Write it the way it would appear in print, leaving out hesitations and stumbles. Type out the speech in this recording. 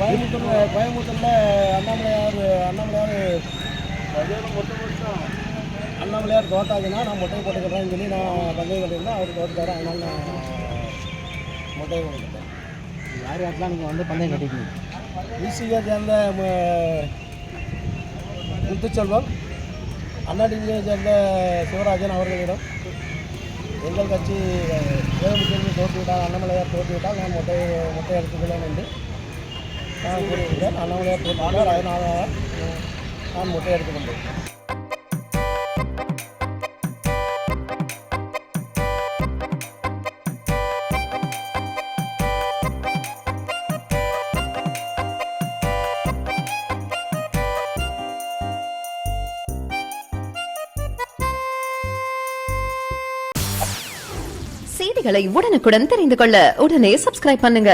கோயம்புத்தூரில் அண்ணாமலையார் தோத்தாச்சுன்னா நான் மொட்டை போட்டுக்கிறேன்னு சொல்லி நான் பந்தயம் கட்டியிருந்தேன். அவர் தோத்துட்டாரு, அதனால நான் மொட்டையை போட்டுக்கிட்டேன். யார் யாருக்கெல்லாம் நீங்கள் வந்து பந்தயம் கட்டிட்டீங்க? விசிகை சேர்ந்த முத்துச்செல்வம், அண்ணாடியை சேர்ந்த சிவராஜன் அவர்களிடம் எங்கள் கட்சி கோயம்புத்தூரில் தோற்றுவிட்டால், அண்ணாமலையார் தோற்றுவிட்டால் நான் மொட்டை எடுத்துக்கலாம் என்று நான் கூறியிருக்கிறேன். அண்ணாமலையார் தோற்றுவிட்டார், அதனால் நான் மொட்டை எடுத்துக்கொண்டேன். செய்திகளை உடனுக்குடன் தெரிந்து கொள்ள உடனே சப்ஸ்கிரைப் பண்ணுங்க.